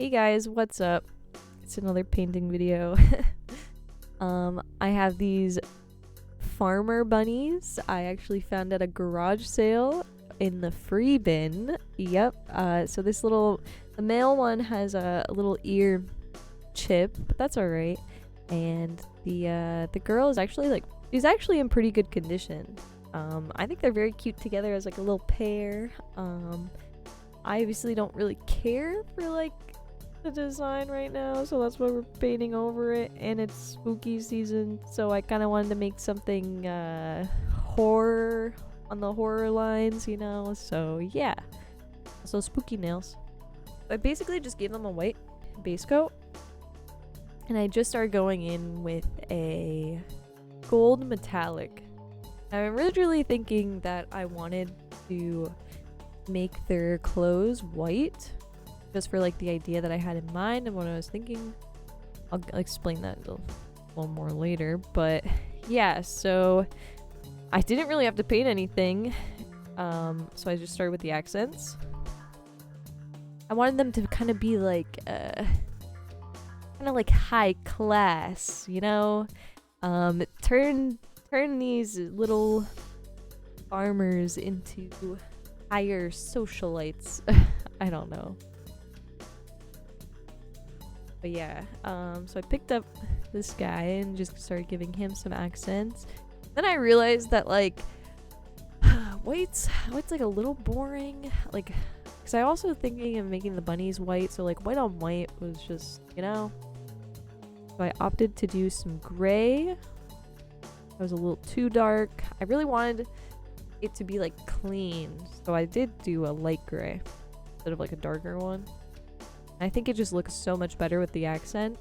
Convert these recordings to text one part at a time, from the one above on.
Hey guys, what's up? It's another painting video. I have these farmer bunnies I actually found at a garage sale in the free bin. Yep. So this the male one has a little ear chip, but that's alright. And the girl is actually she's actually in pretty good condition. I think they're very cute together as like a little pair. I obviously don't really care for like the design right now, so that's why we're painting over it, and it's spooky season, so I kind of wanted to make something horror on the horror lines, you know. So yeah, so spooky nails. I basically just gave them a white base coat, and I just started going in with a gold metallic. I'm originally thinking that I wanted to make their clothes white, just for like the idea that I had in mind and what I was thinking. I'll explain that a little more later, but yeah, so I didn't really have to paint anything, so I just started with the accents. I wanted them to kind of be like kind of like high class, you know. Turn these little farmers into higher socialites. I don't know. But yeah, so I picked up this guy and just started giving him some accents. Then I realized that like white's like a little boring, like, because I also thinking of making the bunnies white, so like white on white was just, you know. So I opted to do some gray. It was a little too dark. I really wanted it to be like clean, so I did do a light gray instead of like a darker one. I think it just looks so much better with the accent.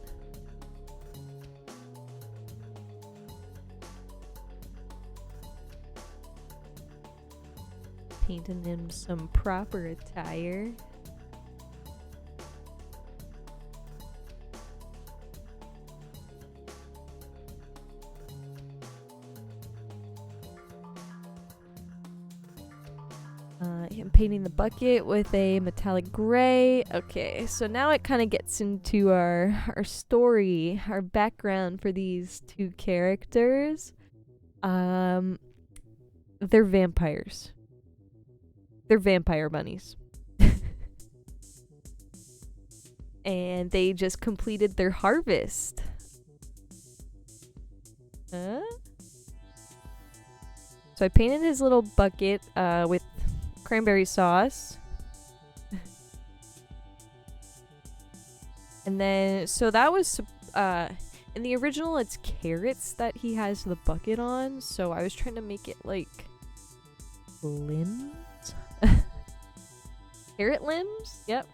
Painting them some proper attire. I'm painting the bucket with a metallic gray. Okay, so now it kind of gets into our story, our background for these two characters. They're vampires. They're vampire bunnies. And they just completed their harvest. Huh? So I painted his little bucket with cranberry sauce. And then, so that was, in the original it's carrots that he has the bucket on, so I was trying to make it like limbs? Carrot limbs? Yep.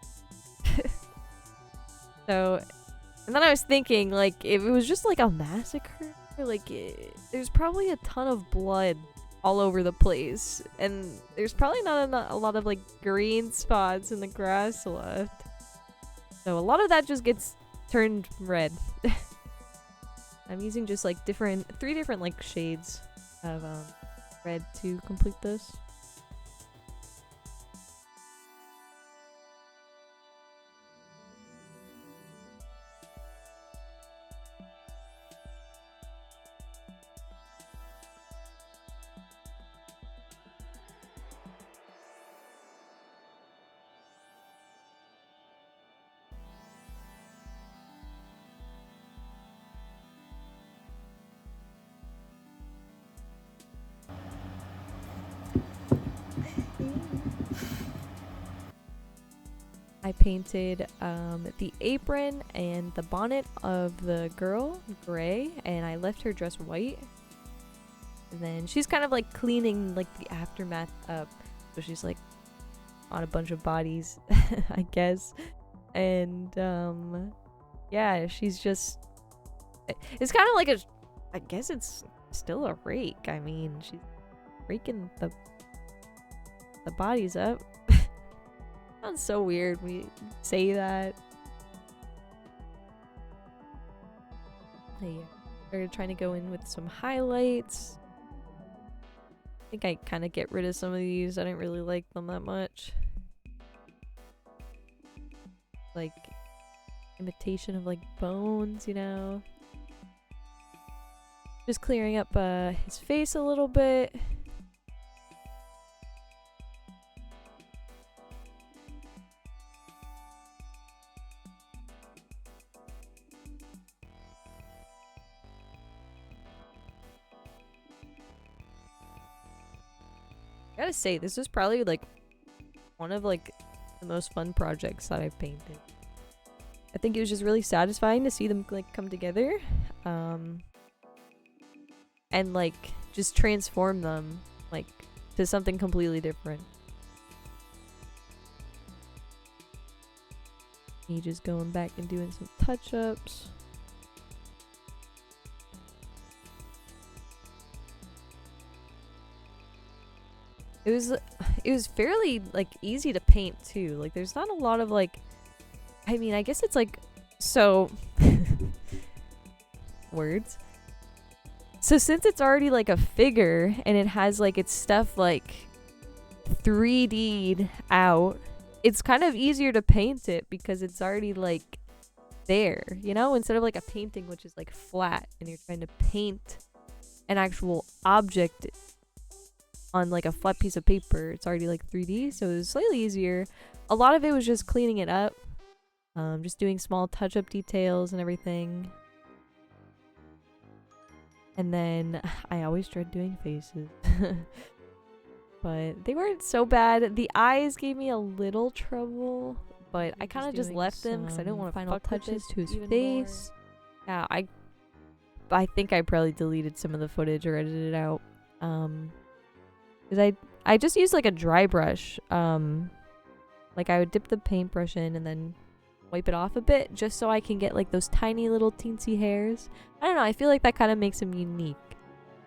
So, and then I was thinking, like, if it was just like a massacre, like, there's probably a ton of blood all over the place, and there's probably not a lot of like green spots in the grass left, so a lot of that just gets turned red. I'm using just like three different like shades of red to complete this. I painted the apron and the bonnet of the girl gray, and I left her dress white. And then she's kind of like cleaning like the aftermath up, so she's like on a bunch of bodies, I guess. And yeah, she's just, it's kind of like I guess it's still a rake. I mean, she's raking the bodies up. Sounds so weird when you say that. I started trying to go in with some highlights. I think I kind of get rid of some of these. I didn't really like them that much. Like imitation of like bones, you know. Just clearing up his face a little bit. I gotta say, this is probably like one of like the most fun projects that I've painted. I think it was just really satisfying to see them like come together, and like just transform them like to something completely different. Me just going back and doing some touch-ups. It was fairly like easy to paint too. Like there's not a lot of like, I mean, I guess it's like, so words. So since it's already like a figure and it has like its stuff like 3D'd out, it's kind of easier to paint it because it's already like there, you know, instead of like a painting which is like flat and you're trying to paint an actual object on like a flat piece of paper. It's already like 3D, so it was slightly easier. A lot of it was just cleaning it up, just doing small touch-up details and everything. And then I always tried doing faces. But they weren't so bad. The eyes gave me a little trouble, but I kind of just left them because I didn't want to final touches to his face. Yeah, I think I probably deleted some of the footage or edited it out. Because I just used like a dry brush. Like I would dip the paintbrush in and then wipe it off a bit just so I can get like those tiny little teensy hairs. I don't know, I feel like that kind of makes him unique.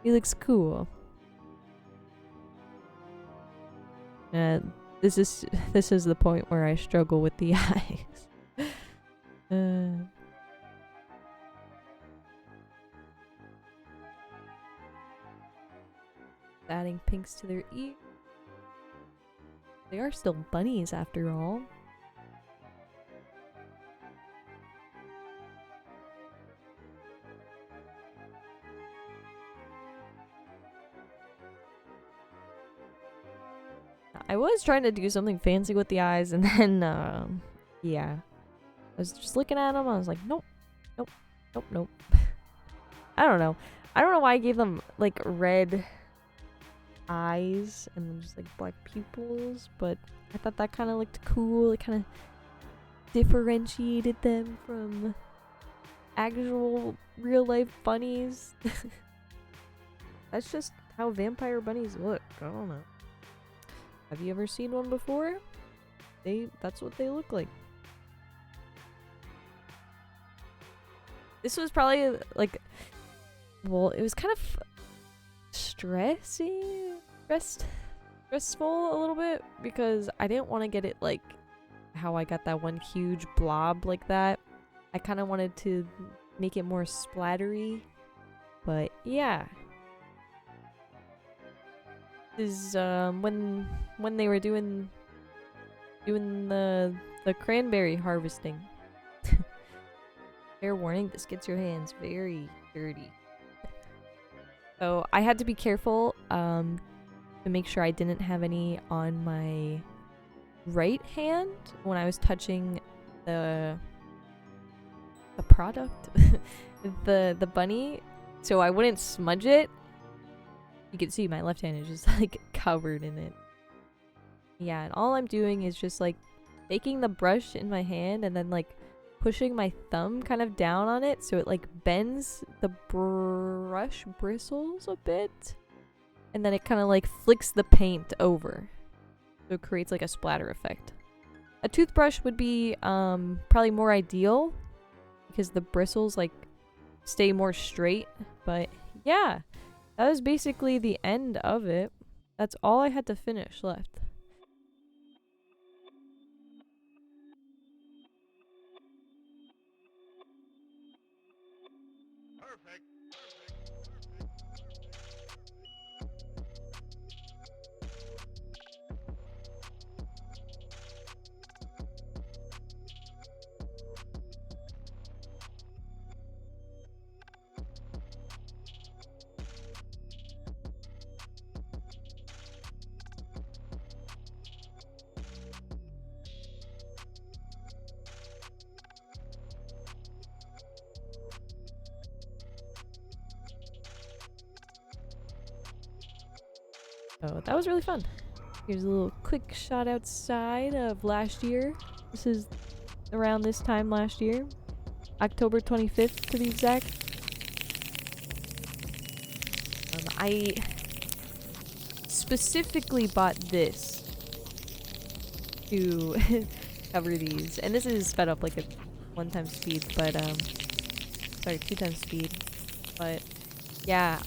He looks cool. This is the point where I struggle with the eyes. Adding pinks to their ears. They are still bunnies after all. I was trying to do something fancy with the eyes, and then, yeah. I was just looking at them, I was like, nope, nope, nope, nope. I don't know. I don't know why I gave them, like, red eyes and then just, like, black pupils, but I thought that kind of looked cool. It kind of differentiated them from actual real-life bunnies. That's just how vampire bunnies look. I don't know. Have you ever seen one before? That's what they look like. This was probably like, well, it was kind of stressful a little bit because I didn't want to get it like how I got that one huge blob like that. I kind of wanted to make it more splattery, but yeah. Is when they were doing the cranberry harvesting. Fair warning, this gets your hands very dirty. So I had to be careful to make sure I didn't have any on my right hand when I was touching the product, the bunny, so I wouldn't smudge it. You can see my left hand is just like covered in it. Yeah, and all I'm doing is just like taking the brush in my hand and then like pushing my thumb kind of down on it so it like bends the brush bristles a bit. And then it kind of like flicks the paint over. So it creates like a splatter effect. A toothbrush would be probably more ideal because the bristles like stay more straight. But yeah. That was basically the end of it. That's all I had to finish left. Perfect. So that was really fun. Here's a little quick shot outside of last year. This is around this time last year. October 25th to be exact. I specifically bought this to cover these. And this is sped up like a 1 times speed, but sorry, 2 times speed. But yeah,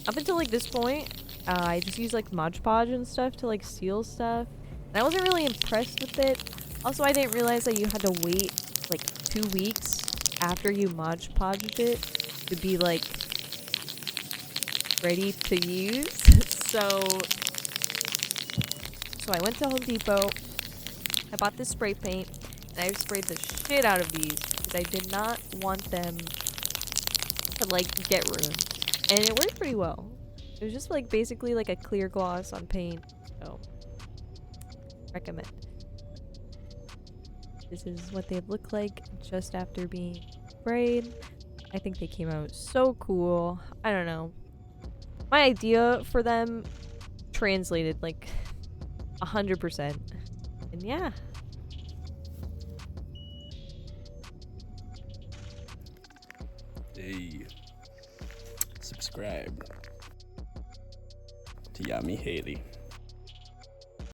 up until like this point, I just used like Mod Podge and stuff to like seal stuff. And I wasn't really impressed with it. Also, I didn't realize that you had to wait like 2 weeks after you Mod Podged it to be like ready to use. so I went to Home Depot. I bought this spray paint and I sprayed the shit out of these because I did not want them to like get ruined. And it worked pretty well. It was just like basically like a clear gloss on paint. So recommend. This is what they look like just after being sprayed. I think they came out so cool. I don't know. My idea for them translated like 100%. And yeah. Hey. Subscribe to Yummy Haley.